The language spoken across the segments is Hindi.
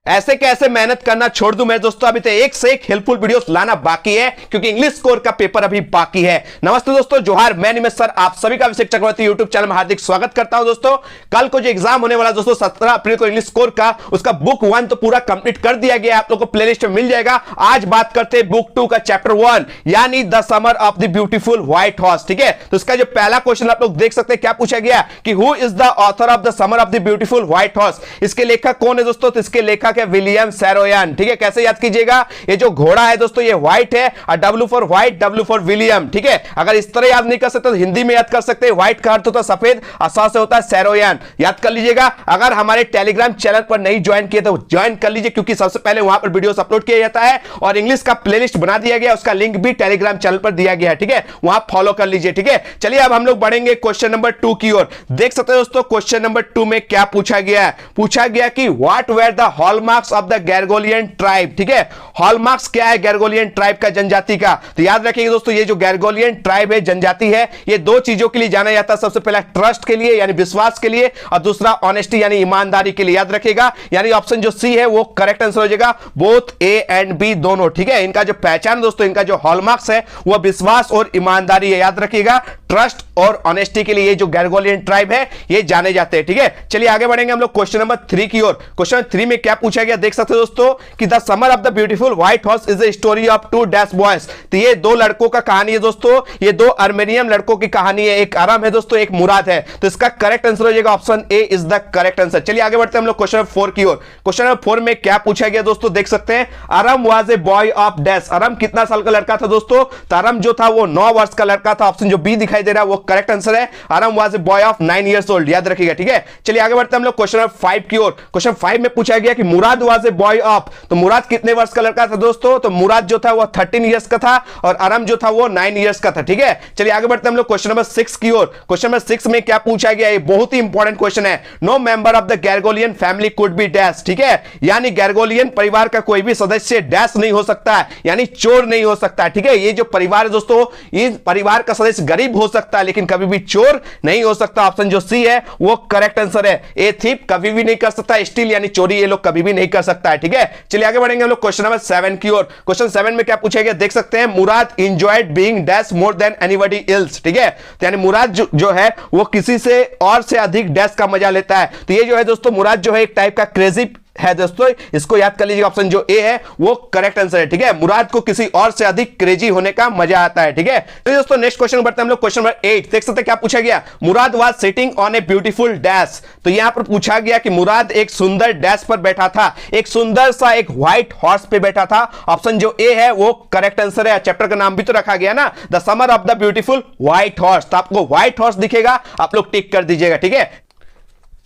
ऐसे कैसे मेहनत करना छोड़ दूं मैं दोस्तों, अभी तो एक से एक हेल्पफुल वीडियोस लाना बाकी है क्योंकि इंग्लिश स्कोर का पेपर अभी बाकी है। नमस्ते दोस्तों, जोहार, मैं निमेश सर आप सभी का अभिषेक चक्रवर्ती यूट्यूब चैनल में हार्दिक स्वागत करता हूं। दोस्तों कल को जो एग्जाम होने वाला दोस्तों 17 अप्रैल को इंग्लिश स्कोर का, उसका बुक 1 तो पूरा कंप्लीट कर दिया गया, आप लोगों को प्लेलिस्ट में मिल जाएगा। आज बात करते हैं बुक 2 का चैप्टर 1 यानी the summer of the beautiful white horse. ठीक है, तो इसका जो पहला क्वेश्चन आप लोग देख सकते हैं, क्या पूछा गया कि who is the author of the summer of the beautiful white horse. इसके लेखक कौन है दोस्तों, तो इसके लेखक है विलियम सैरोयान। ठीक है, कैसे याद कीजिएगा, ये जो घोड़ा है दोस्तों ये व्हाइट है और W for white, W for William. ठीक है, अगर इस तरह याद नहीं कर सकते तो हिंदी में याद कर सकते हैं। व्हाइट का अर्थ होता है सफेद, असा से होता है सैरोयान, याद कर लीजिएगा। अगर हमारे टेलीग्राम चैनल पर नहीं ज्वाइन किए तो ज्वाइन कर लीजिए क्योंकि सबसे पहले वहां पर वीडियोस अपलोड किया जाता है और इंग्लिश का प्लेलिस्ट बना दिया गया, उसका लिंक भी टेलीग्राम चैनल पर दिया गया है। ठीक है, वहां फॉलो कर लीजिए। ठीक है, चलिए अब हम लोग बढ़ेंगे क्वेश्चन नंबर 2 की ओर। देख सकते हैं दोस्तों क्वेश्चन नंबर 2 में क्या पूछा गया है। पूछा गया कि what were the hallmarks of the Garoghlanian tribe. ठीक है, हॉलमार्क्स क्या है गैरगोलियन ट्राइब का, जनजाति का। तो याद रखिए दोस्तों ये जो गैरगोलियन ट्राइब है, जनजाति है, ये दो चीजों के लिए जाना जाता है। सबसे पहला ट्रस्ट के लिए यानी विश्वास के लिए और दूसरा ऑनेस्टी यानी ईमानदारी के लिए। याद रखिएगा, यानी ऑप्शन जो सी है वो करेक्ट आंसर हो जाएगा, बोथ ए एंड बी दोनों। ठीक है, इनका जो पहचान दोस्तों, इनका जो हॉलमार्क्स है वो विश्वास और ईमानदारी है। याद रखिएगा, ट्रस्ट और ऑनेस्टी के लिए ये जो गैरगोलियन ट्राइब है ये जाने जाते हैं। ठीक है, चलिए आगे बढ़ेंगे हम लोग क्वेश्चन नंबर 3 की ओर। क्वेश्चन 3 में क्या पूछा गया देख सकते हैं दोस्तों कि the summer of the beautiful white horse is the story of 2 dash boys. तो ये दो लड़कों का कहानी है दोस्तों, ये दो अर्मेनियन लड़कों की कहानी है। एक आराम है दोस्तों, एक मुराद है। तो इसका करेक्ट आंसर हो जाएगा option A is the correct answer. चलिए आगे बढ़ते हैं हम लोग क्वेश्चन नंबर 4 की ओर। क्वेश्चन नंबर 4 में क्या पूछा गया दोस्तों देख सकते हैं, आराम was a boy of dash. आराम कितना साल का लड़का था दोस्तों, तो आराम जो था वो 9 वर्ष का लड़का था। ऑप्शन जो बी दिखाई दे रहा है वो करेक्ट आंसर है, आराम was a boy of 9 years old. याद रखिएगा। ठीक है, चलिए आगे बढ़ते हैं हम लोग क्वेश्चन नंबर 5 की ओर। क्वेश्चन 5 में पूछा गया कि मुराद वाज ए बॉय ऑफ। तो मुराद कितने वर्ष का लड़का था दोस्तों, तो मुराद जो था वो 13 इयर्स का था और आराम जो था वो 9 इयर्स का था। ठीक है, चलिए आगे बढ़ते हैं हम लोग क्वेश्चन नंबर 6 की ओर। क्वेश्चन नंबर 6 में क्या पूछा गया, ये बहुत ही इंपॉर्टेंट क्वेश्चन है। No member of the Garoghlanian family could be dash. ठीक है, यानी गैरगोलियन परिवार का कोई भी सदस्य डैश नहीं हो सकता है, यानी चोर नहीं हो सकता है। ठीक है, ये जो परिवार है दोस्तों, इस परिवार का सदस्य गरीब हो सकता है लेकिन कभी भी चोर नहीं हो सकता। ऑप्शन जो सी है वो करेक्ट आंसर है। ए थीप कभी भी नहीं कर सकता, स्टील यानी चोरी ये लोग कभी भी नहीं कर सकता है। ठीक है, चलिए आगे बढ़ेंगे हम लोग क्वेश्चन नंबर 7 की ओर। क्वेश्चन 7 में क्या पूछा गया देख सकते हैं, Mourad enjoyed being dash more than anybody else. ठीक है, तो यानी मुराद जो है वो किसी से और से अधिक डैश का मजा लेता है। तो ये जो है दोस्तों मुराद जो है एक टाइप का क्रेजी है दोस्तों, इसको याद कर लीजिए। ऑप्शन जो ए है वो करेक्ट आंसर है। ठीक है, मुराद को किसी और से अधिक क्रेजी होने का मजा आता है। ठीक है, तो दोस्तों नेक्स्ट क्वेश्चन बढ़ते हैं हम लोग क्वेश्चन नंबर 8। देख सकते हैं क्या पूछा गया, Mourad was sitting on a beautiful dash. तो यहां पर पूछा गया कि मुराद एक सुंदर डैश पर बैठा था, एक सुंदर सा एक व्हाइट हॉर्स पे बैठा था। ऑप्शन जो ए है वो करेक्ट आंसर है। चैप्टर का नाम भी तो रखा गया ना, the summer of the beautiful white horse. तो आपको व्हाइट हॉर्स दिखेगा, आप लोग टिक कर दीजिएगा। ठीक है,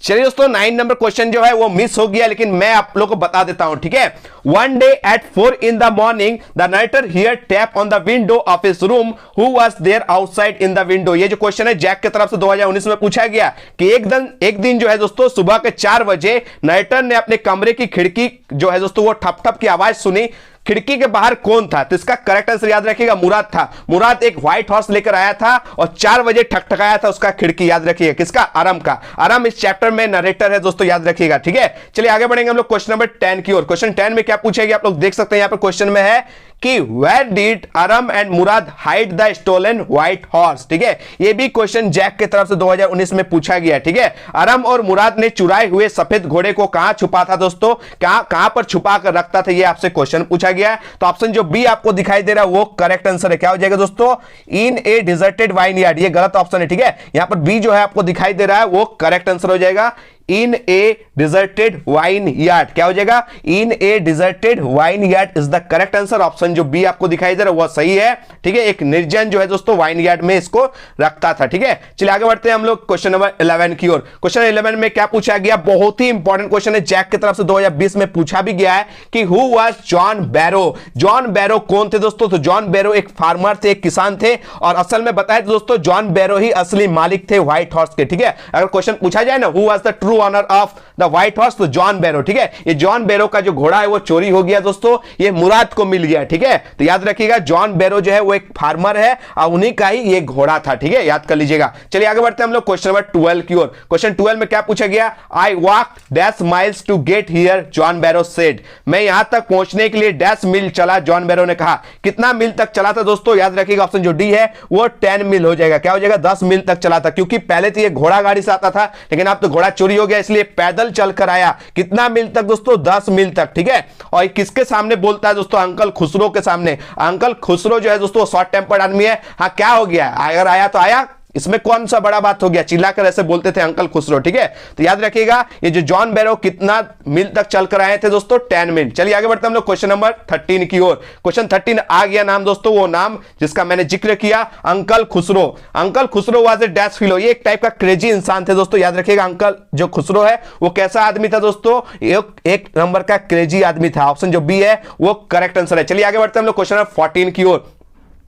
चलिए दोस्तों 9 नंबर क्वेश्चन जो है वो मिस हो गया लेकिन मैं आप लोगों को बता देता हूं। ठीक है, one day at 4 in the morning the narrator here tap on the window of his room who was there outside in the window। ये जो क्वेश्चन है जैक की तरफ से 2019 में पूछा गया कि एक दिन जो है दोस्तों सुबह के 4 बजे नरेटर ने अपने कमरे की खिड़की जो है दोस्तों वो ठप ठप की आवाज सुनी। खिड़की के बाहर कौन था, तो इसका करेक्ट आंसर याद रखिएगा मुराद था। मुराद एक व्हाइट हॉर्स लेकर आया था और 4 बजे ठकठकाया था उसका खिड़की। याद रखिएगा किसका, आराम का। आराम इस चैप्टर में नरेटर है दोस्तों, याद रखिएगा। ठीक है, चलिए आगे बढ़ेंगे हम लोग क्वेश्चन नंबर 10 की ओर। क्वेश्चन 10 में क्या पूछेगा आप लोग देख सकते हैं, यहां पर क्वेश्चन में है कि where did Aram and Mourad hide the stolen white horse. ठीक है, ये भी क्वेश्चन जैक की तरफ से 2019 में पूछा गया। ठीक है, आराम और मुराद ने चुराए हुए सफेद घोड़े को कहां छुपा था दोस्तों, कहां पर छुपा कर रखता था, ये आपसे क्वेश्चन पूछा गया है। तो ऑप्शन जो बी आपको दिखाई दे रहा है वो करेक्ट आंसर है। क्या हो जाएगा दोस्तों, इन ए डिजर्टेड वाइन यार्ड। ये गलत ऑप्शन है। ठीक है, यहां पर बी जो है आपको दिखाई दे रहा है वो करेक्ट आंसर हो जाएगा, in a deserted vineyard. क्या हो जाएगा, in a deserted vineyard is the correct answer. Option जो बी आपको दिखाई दे रहा है वो सही है। ठीक है, एक निर्जन जो है दोस्तों वाइन यार्ड में इसको रखता था। ठीक है, चलिए आगे बढ़ते हैं हम लोग क्वेश्चन नंबर 11 की ओर। क्वेश्चन 11 में क्या पूछा गया, बहुत ही इंपॉर्टेंट क्वेश्चन है, जैक की तरफ से 2020 में पूछा भी गया है कि who was John Byro. John Byro कौन थे दोस्तों, तो जॉन बैरो एक फार्मर थे, एक किसान थे और असल में बताया दोस्तों जॉन बैरो ही असली मालिक थे व्हाइट हॉर्स के। ठीक है, अगर क्वेश्चन पूछा जाए ना who was the true true owner of the white horse? तो जॉन बैरो, ठीक है। ये जॉन बैरो का जो घोड़ा है वो चोरी हो गया दोस्तों, ये मुराद को मिल गया, ठीक है। तो याद रखिएगा जॉन बैरो जो है वो एक फार्मर है और उन्हीं का ही ये घोड़ा था, ठीक है, याद कर लीजिएगा। चलिए आगे बढ़ते हैं हम लोग क्वेश्चन नंबर 12 की ओर। क्वेश्चन 12 में क्या पूछा गया? I walk dash miles to get here, John Byro said. मैं यहां तक पहुंचने के लिए डैश मील चला, जॉन बैरो ने कहा। कितना मील तक चला था दोस्तों? याद रखिएगा ऑप्शन जो डी है वो 10 मील हो जाएगा। क्या हो जाएगा? 10 मील तक चला था, क्योंकि पहले तो ये घोड़ा गाड़ी से आता था, लेकिन अब तो घोड़ा चोरी हो गया, इसलिए पैदल चलकर आया। कितना मील तक दोस्तों? 10 मील तक, ठीक है। और किसके सामने बोलता है दोस्तों? अंकल खुसरो के सामने। अंकल खुसरो जो है दोस्तों शॉर्ट टेम्पर्ड आदमी है। हाँ, क्या हो गया? अगर आया तो आया, इसमें कौन सा बड़ा बात हो गया? चिल्लाकर ऐसे बोलते थे अंकल खुसरो, ठीक है। तो याद रखिएगा ये जो जॉन बैरो कितना मील तक चलकर आए थे दोस्तों? 10 मील। चलिए आगे बढ़ते हैं हम लोग क्वेश्चन नंबर 13 की ओर। क्वेश्चन 13 आ गया नाम दोस्तों, वो नाम जिसका मैंने जिक्र किया, uncle Khosrove. Uncle Khosrove was a dash fellow, ये एक टाइप का क्रेजी इंसान थे दोस्तों। याद रखिएगा अंकल जो खुसरो है वो कैसा आदमी था दोस्तों? एक नंबर का क्रेजी आदमी था। ऑप्शन जो बी है वो करेक्ट आंसर है। चलिए आगे बढ़ते हैं हम लोग क्वेश्चन नंबर 14 की ओर।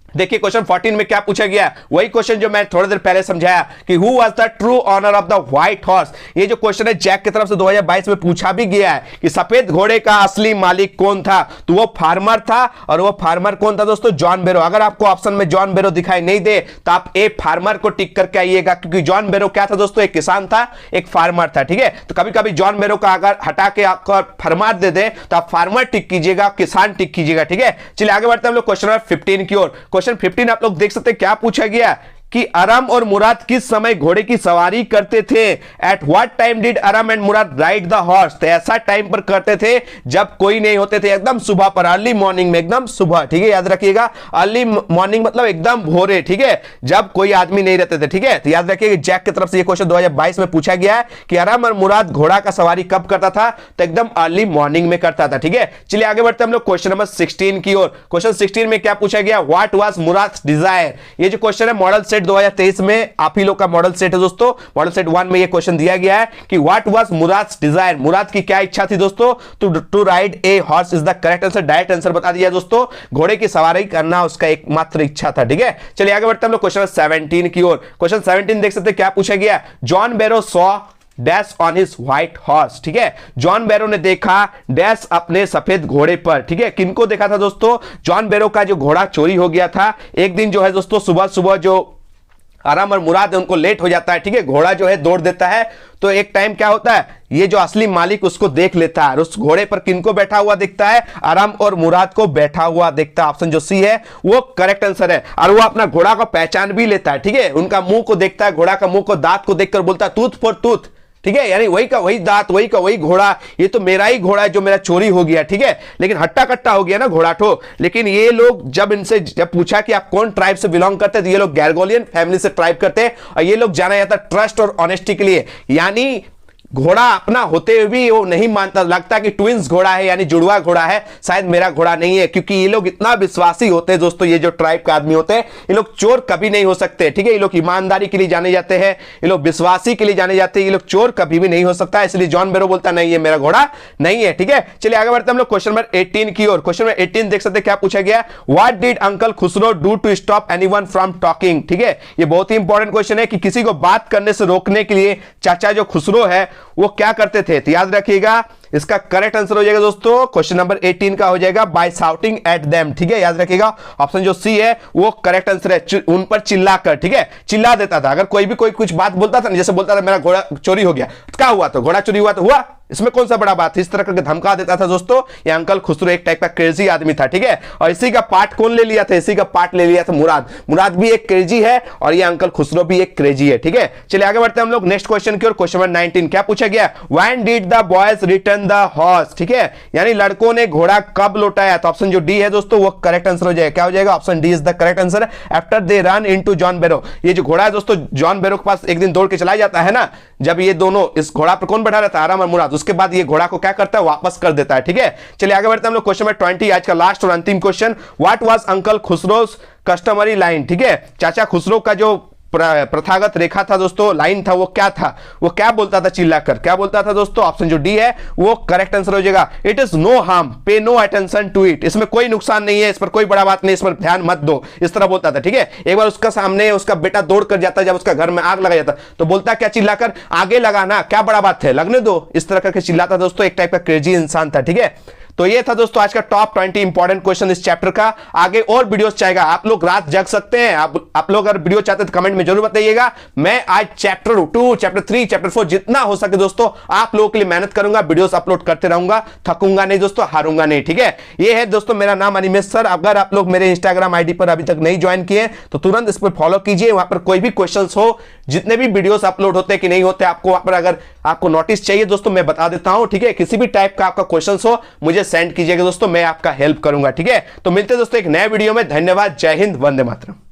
देखिए क्वेश्चन 14 में क्या पूछा गया, वही क्वेश्चन जो मैं थोड़ी देर पहले समझाया कि who was the true owner of the white horse. ये जो क्वेश्चन है जैक की तरफ से 2022 में पूछा भी गया है कि सफेद घोड़े का असली मालिक कौन था? तो वो फार्मर था, और वो फार्मर कौन था दोस्तों? जॉन बैरो। अगर आपको ऑप्शन में जॉन बैरो दिखाई नहीं दे तो आप ए फार्मर को टिक करके आइएगा, क्योंकि जॉन बैरो क्या था दोस्तों? एक किसान था, एक फार्मर था, ठीक है। तो कभी कभी जॉन बैरो का अगर हटा के आपको फार्मर दे दे तो आप फार्मर टिक कीजिएगा, किसान टिक कीजिएगा, ठीक है। चलिए आगे बढ़ते हैं हम लोग क्वेश्चन नंबर 15 की ओर। क्वेश्चन 15 आप लोग देख सकते हैं क्या पूछा गया कि अरम और मुराद किस समय घोड़े की सवारी करते थे? At what time did अरम and Murad ride the horse? तो ऐसा टाइम पर करते थे जब कोई नहीं होते थे, एकदम सुबह पर, अर्ली मॉर्निंग में, एकदम सुबह, ठीक है। याद रखिएगा अर्ली मॉर्निंग मतलब एकदम भोरे, ठीक है, जब कोई आदमी नहीं रहते थे, ठीक है। तो याद रखिएगा जैक की तरफ से ये क्वेश्चन 2022 में पूछा गया है कि अरम और मुराद घोड़ा का सवारी कब करता था? तो एकदम अर्ली मॉर्निंग में करता था, ठीक है। चलिए आगे बढ़ते हैं हम लोग क्वेश्चन नंबर 16 की ओर। क्वेश्चन 16 में क्या पूछा गया? What was Mourad desire? ये जो क्वेश्चन है मॉडल सेट 2023 में आप ही लोग का मॉडल सेट है दोस्तों। मॉडल सेट 1 में ये क्वेश्चन दिया गया है कि what was Mourad's desire? Mourad की क्या इच्छा थी दोस्तों? To ride a horse is the correct answer. Direct answer बता दिया दोस्तों, घोड़े की सवारी करना उसका एकमात्र इच्छा था, ठीक है। चलिए आगे बढ़ते हैं हम लोग क्वेश्चन 17 की ओर। क्वेश्चन 17 देख सकते हैं क्या पूछा गया? John Byro saw dash on his white horse, ठीक है। जॉन बैरो ने देखा डैश अपने सफेद घोड़े पर, ठीक है। किनको देखा था दोस्तों? जॉन बैरो का जो घोड़ा चोरी हो गया था। एक दिन जो है दोस्तों सुबह सुबह जो अरम और मुराद है उनको लेट हो जाता है, ठीक है, घोड़ा जो है दौड़ देता है। तो एक टाइम क्या होता है, ये जो असली मालिक उसको देख लेता है, और उस घोड़े पर किनको बैठा हुआ दिखता है? अरम और मुराद को बैठा हुआ दिखता है। ऑप्शन जो सी है वो करेक्ट आंसर है। और वो अपना घोड़ा को पहचान भी लेता है, ठीक है। उनका मुंह को देखता है, घोड़ा का मुंह को, दांत को देखकर बोलता है टूथ फॉर टूथ, ठीक है, यानी वही का वही दांत, वही का वही घोड़ा, ये तो मेरा ही घोड़ा है जो मेरा चोरी हो गया, ठीक है। लेकिन हट्टा कट्टा हो गया ना घोड़ा ठो। लेकिन ये लोग जब इनसे जब पूछा कि आप कौन ट्राइब से बिलोंग करते हैं, तो ये लोग गैरगोलियन फैमिली से ट्राइब करते हैं, और ये लोग जाना जाता है ट्रस्ट और ऑनेस्टी के लिए। यानी घोड़ा अपना होते हुए भी वो नहीं मानता, लगता कि ट्विंस घोड़ा है, यानी जुड़वा घोड़ा है, शायद मेरा घोड़ा नहीं है, क्योंकि ये लोग इतना विश्वासी होते हैं दोस्तों। ये जो ट्राइब के आदमी होते हैं ये लोग चोर कभी नहीं हो सकते, ठीक है। ये लोग ईमानदारी के लिए जाने जाते हैं, ये लोग विश्वासी के लिए जाने जाते हैं, ये लोग चोर कभी भी नहीं हो सकता। इसलिए जॉन बैरो बोलता नहीं है मेरा घोड़ा नहीं है, ठीक है। चलिए आगे बढ़ते हैं हम लोग क्वेश्चन नंबर 18 की ओर। क्वेश्चन नंबर 18 देख सकते हैं क्या पूछा गया? What did uncle Khosrove do to stop anyone from talking? ठीक है, ये बहुत ही इंपॉर्टेंट क्वेश्चन है कि किसी को बात करने से रोकने के लिए चाचा जो खुसरो है वो क्या करते थे? तो याद रखिएगा इसका करेक्ट आंसर हो जाएगा दोस्तों, क्वेश्चन नंबर 18 का हो जाएगा बाय शाउटिंग एट देम, ठीक है। याद रखिएगा ऑप्शन जो सी है वो करेक्ट आंसर है, उन पर चिल्लाकर, ठीक है, चिल्ला देता था। अगर कोई भी कोई कुछ बात बोलता था ना, जैसे बोलता था मेरा घोड़ा चोरी हो गया, तो क्या हुआ? तो घोड़ा चोरी हुआ तो हुआ, इसमें कौन सा बड़ा बात है? इस तरह करके धमका देता था दोस्तों। ये अंकल खुसरो एक टाइप का क्रेजी आदमी था, ठीक है। और इसी का पार्ट कौन ले लिया था? इसी का पार्ट ले लिया था मुराद। मुराद भी एक क्रेजी है और ये अंकल खुसरो भी एक क्रेजी है, ठीक है। चलिए आगे बढ़ते हैं हम लोग नेक्स्ट क्वेश्चन की ओर। क्वेश्चन नंबर 19 क्या पूछा गया? When did the boys return the horse? ठीक है, यानी लड़कों ने घोड़ा कब लौटाया? तो ऑप्शन जो डी है दोस्तों वो करेक्ट आंसर हो जाएगा। क्या हो जाएगा? Option D is the correct answer. After they run into John Byro, ये जो घोड़ा है दोस्तों जॉन बैरो के पास एक दिन दौड़ के चला जाता है ना, जब ये दोनों, इस घोड़ा पर कौन बैठा रहता है? अरम और मुराद। उसके बाद ये घोड़ा को क्या करता है? वापस कर देता है, ठीक है। चलिए आगे बढ़ते हैं हम लोग क्वेश्चन नंबर 20, आज का लास्ट और अंतिम question. What was uncle Khosrove's customary line? ठीक है, चाचा खुसरो का जो प्रथागत रेखा था दोस्तों, लाइन था, वो क्या था, वो क्या बोलता था चिल्लाकर, क्या बोलता था दोस्तों? ऑप्शन जो डी है वो करेक्ट आंसर हो जाएगा। इट इज नो हार्म, पे नो अटेंशन टू इट, इसमें कोई नुकसान नहीं है, इस पर कोई बड़ा बात नहीं, इस पर ध्यान मत दो, इस तरह बोलता था। ठीक है, एक बार उसका सामने उसका बेटा दौड़ कर जाता, जब उसका घर में आग लगा जाता तो बोलता क्या चिल्लाकर, आगे लगाना, क्या बड़ा बात है, लगने दो, इस तरह करके चिल्लाता दोस्तों। एक टाइप का क्रेजी इंसान था। ठीक है, तो ये था दोस्तों आज का टॉप 20 इंपॉर्टेंट क्वेश्चन इस चैप्टर का। आगे और वीडियोस चाहेगा, आप लोग रात जग सकते हैं, आप लोग अगर वीडियो चाहते हैं तो कमेंट में जरूर बताइएगा। मैं आज चैप्टर 2, चैप्टर 3, चैप्टर 4 जितना हो सके दोस्तों आप लोगों के लिए मेहनत करूंगा, वीडियोस अपलोड करते रहूंगा, थकूंगा नहीं दोस्तों, हारूंगा नहीं। ठीक है, ये है दोस्तों मेरा नाम अनिमेष सर। अगर आप लोग मेरे इंस्टाग्राम आईडी पर अभी तक नहीं ज्वाइन किए तो तुरंत इस पर फॉलो कीजिए, वहां पर कोई भी क्वेश्चन हो, जितने भी वीडियोस अपलोड होते हैं कि नहीं होते, आपको वहां पर अगर आपको नोटिस चाहिए दोस्तों मैं बता देता हूं। ठीक है, किसी भी टाइप का आपका क्वेश्चन हो मुझे सेंड कीजिएगा दोस्तों, मैं आपका हेल्प करूंगा। ठीक है, तो मिलते हैं दोस्तों एक नए वीडियो में। धन्यवाद, जय हिंद, वंदे मातरम।